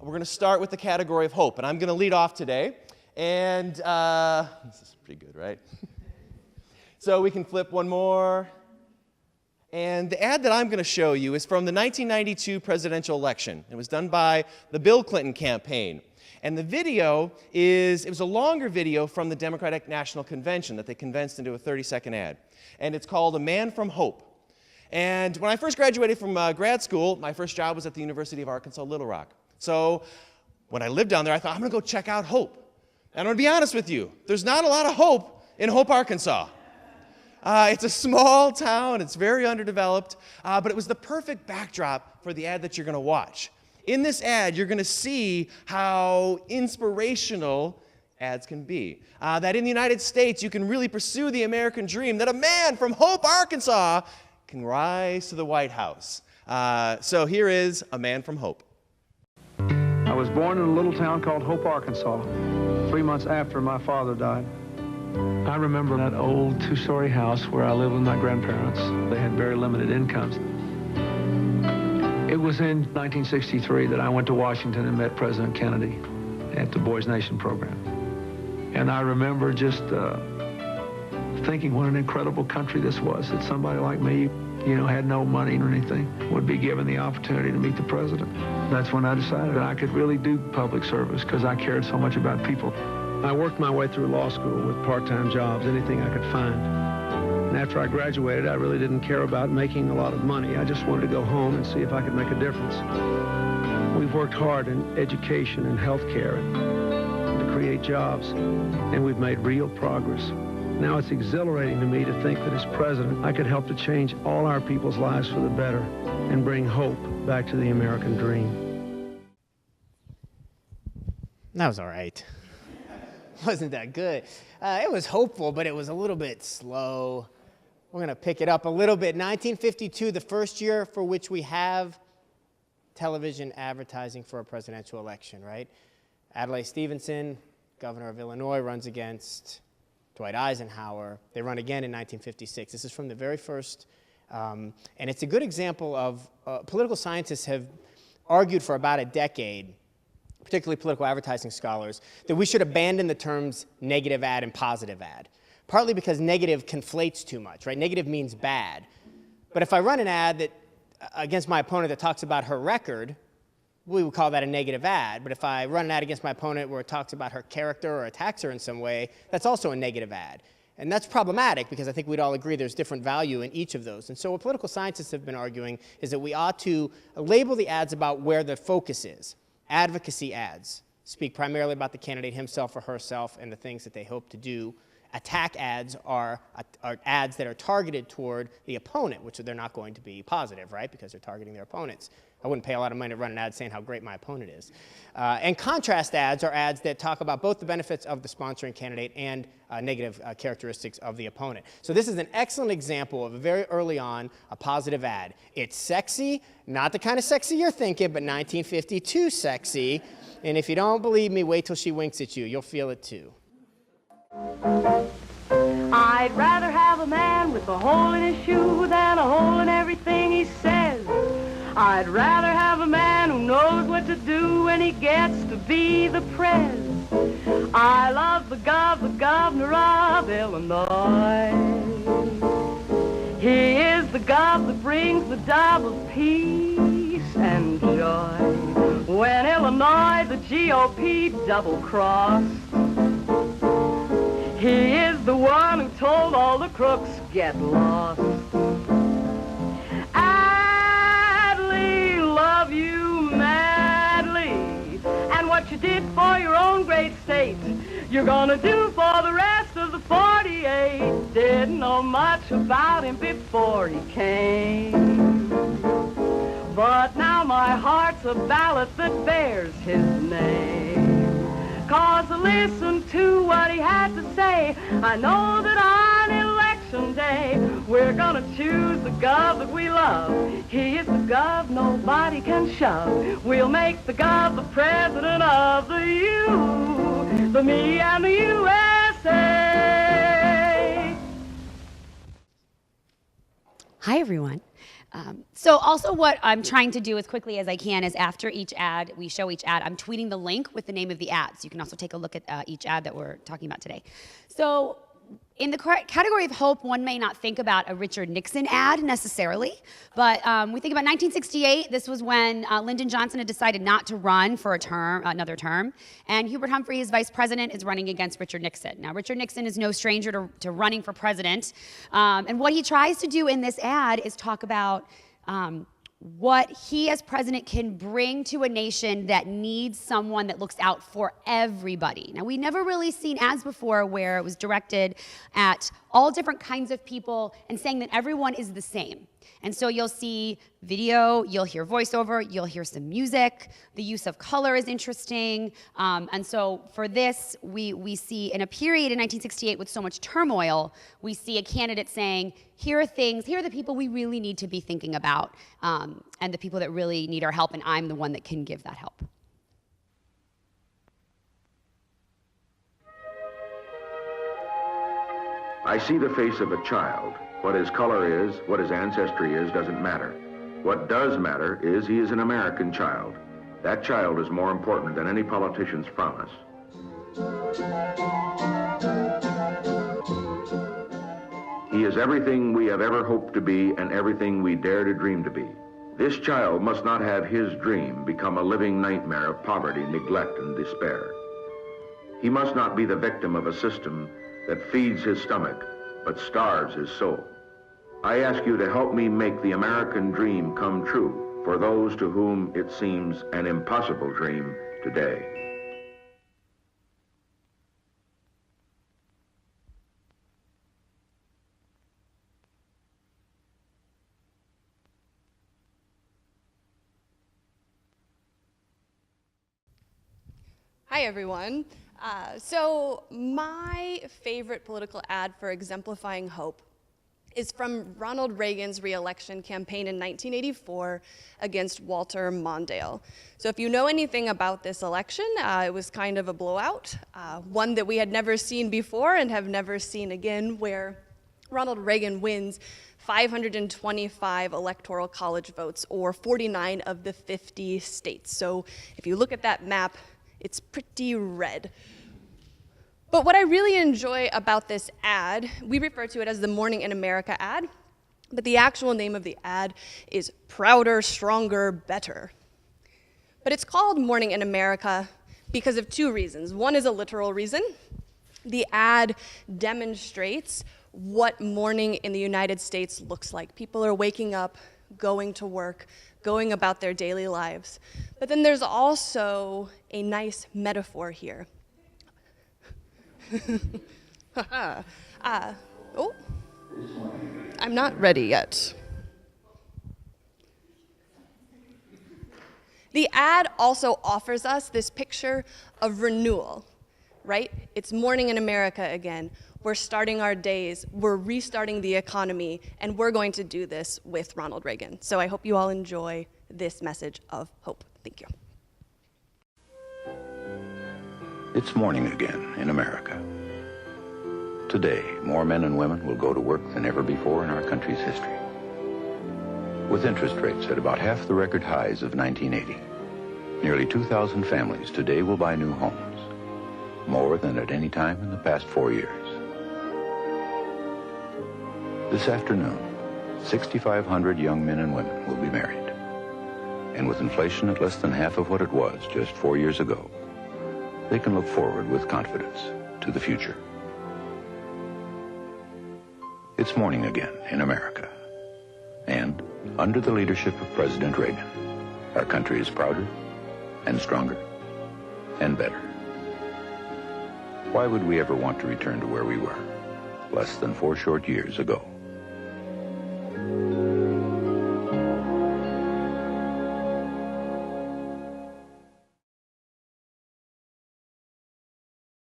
we're going to start with the category of hope, and I'm going to lead off today. And this is pretty good, right? So we can flip one more. And the ad that I'm going to show you is from the 1992 presidential election. It was done by the Bill Clinton campaign. And the video it was a longer video from the Democratic National Convention that they condensed into a 30-second ad. And it's called A Man from Hope. And when I first graduated from grad school, my first job was at the University of Arkansas, Little Rock. So when I lived down there, I thought, I'm going to go check out Hope. And I'm going to be honest with you, there's not a lot of hope in Hope, Arkansas. It's a small town, it's very underdeveloped, but it was the perfect backdrop for the ad that you're going to watch. In this ad, you're going to see how inspirational ads can be. That in the United States, you can really pursue the American dream, that a man from Hope, Arkansas can rise to the White House. So here is A Man from Hope. I was born in a little town called Hope, Arkansas, 3 months after my father died. I remember that old two-story house where I lived with my grandparents. They had very limited incomes. It was in 1963 that I went to Washington and met President Kennedy at the Boys Nation program. And I remember just thinking what an incredible country this was, that somebody like me, had no money or anything, would be given the opportunity to meet the president. That's when I decided that I could really do public service because I cared so much about people. I worked my way through law school with part-time jobs, anything I could find. And after I graduated, I really didn't care about making a lot of money. I just wanted to go home and see if I could make a difference. We've worked hard in education and healthcare to create jobs, and we've made real progress. Now it's exhilarating to me to think that as president, I could help to change all our people's lives for the better and bring hope back to the American dream. That was all right. Wasn't that good. It was hopeful, but it was a little bit slow. We're going to pick it up a little bit. 1952, the first year for which we have television advertising for a presidential election, right? Adlai Stevenson, governor of Illinois, runs against Dwight Eisenhower. They run again in 1956. This is from the very first, and it's a good example of political scientists have argued for about a decade, particularly political advertising scholars, that we should abandon the terms negative ad and positive ad, partly because negative conflates too much, right? Negative means bad. But if I run an ad that against my opponent that talks about her record, we would call that a negative ad. But if I run an ad against my opponent where it talks about her character or attacks her in some way, that's also a negative ad. And that's problematic because I think we'd all agree there's different value in each of those. And so what political scientists have been arguing is that we ought to label the ads about where the focus is. Advocacy ads speak primarily about the candidate himself or herself and the things that they hope to do. Attack ads are ads that are targeted toward the opponent, which they're not going to be positive, right, because they're targeting their opponents. I wouldn't pay a lot of money to run an ad saying how great my opponent is. And contrast ads are ads that talk about both the benefits of the sponsoring candidate and negative characteristics of the opponent. So this is an excellent example of a very early on a positive ad. It's sexy, not the kind of sexy you're thinking, but 1952 sexy. And if you don't believe me, wait till she winks at you. You'll feel it too. I'd rather have a man with a hole in his shoe than a hole in everything he says. I'd rather have a man who knows what to do when he gets to be the prez. I love the governor of Illinois. He is the gov that brings the dove of peace and joy. When Illinois, the GOP double-crossed, he is the one who told all the crooks, get lost. Adley, love you madly. And what you did for your own great state, you're gonna do for the rest of the 48. Didn't know much about him before he came. But now my heart's a ballot that bears his name. 'Cause I listened to what he had to say. I know that on election day, we're gonna choose the gov that we love. He is the gov nobody can shove. We'll make the gov the president of the you, the me and the USA. Hi, everyone. So also what I'm trying to do as quickly as I can is after each ad, we show each ad, I'm tweeting the link with the name of the ad. So you can also take a look at each ad that we're talking about today. So in the category of hope, one may not think about a Richard Nixon ad necessarily, but we think about 1968. This was when Lyndon Johnson had decided not to run for another term, and Hubert Humphrey, his vice president, is running against Richard Nixon. Now, Richard Nixon is no stranger to running for president, and what he tries to do in this ad is talk about what he as president can bring to a nation that needs someone that looks out for everybody. Now, we never really seen ads before where it was directed at all different kinds of people and saying that everyone is the same. And so you'll see video, you'll hear voiceover, you'll hear some music. The use of color is interesting. And so for this, we see in a period in 1968 with so much turmoil, we see a candidate saying, here are the people we really need to be thinking about, and the people that really need our help, and I'm the one that can give that help. I see the face of a child. What his color is, what his ancestry is, doesn't matter. What does matter is he is an American child. That child is more important than any politician's promise. He is everything we have ever hoped to be and everything we dare to dream to be. This child must not have his dream become a living nightmare of poverty, neglect, and despair. He must not be the victim of a system that feeds his stomach but starves his soul. I ask you to help me make the American dream come true for those to whom it seems an impossible dream today. Hi, everyone. So my favorite political ad for exemplifying hope is from Ronald Reagan's re-election campaign in 1984 against Walter Mondale. So if you know anything about this election, it was kind of a blowout, one that we had never seen before and have never seen again, where Ronald Reagan wins 525 electoral college votes, or 49 of the 50 states. So if you look at that map, it's pretty red. But what I really enjoy about this ad, we refer to it as the Morning in America ad, but the actual name of the ad is Prouder, Stronger, Better. But it's called Morning in America because of two reasons. One is a literal reason. The ad demonstrates what morning in the United States looks like. People are waking up, going to work, going about their daily lives. But then there's also a nice metaphor here. I'm not ready yet. The ad also offers us this picture of renewal, right? It's morning in America again. We're starting our days, we're restarting the economy, and we're going to do this with Ronald Reagan. So I hope you all enjoy this message of hope. Thank you. It's morning again in America. Today, more men and women will go to work than ever before in our country's history. With interest rates at about half the record highs of 1980, nearly 2,000 families today will buy new homes, more than at any time in the past 4 years. This afternoon, 6,500 young men and women will be married. And with inflation at less than half of what it was just 4 years ago, they can look forward with confidence to the future. It's morning again in America. And under the leadership of President Reagan, our country is prouder and stronger and better. Why would we ever want to return to where we were less than 4 short years ago?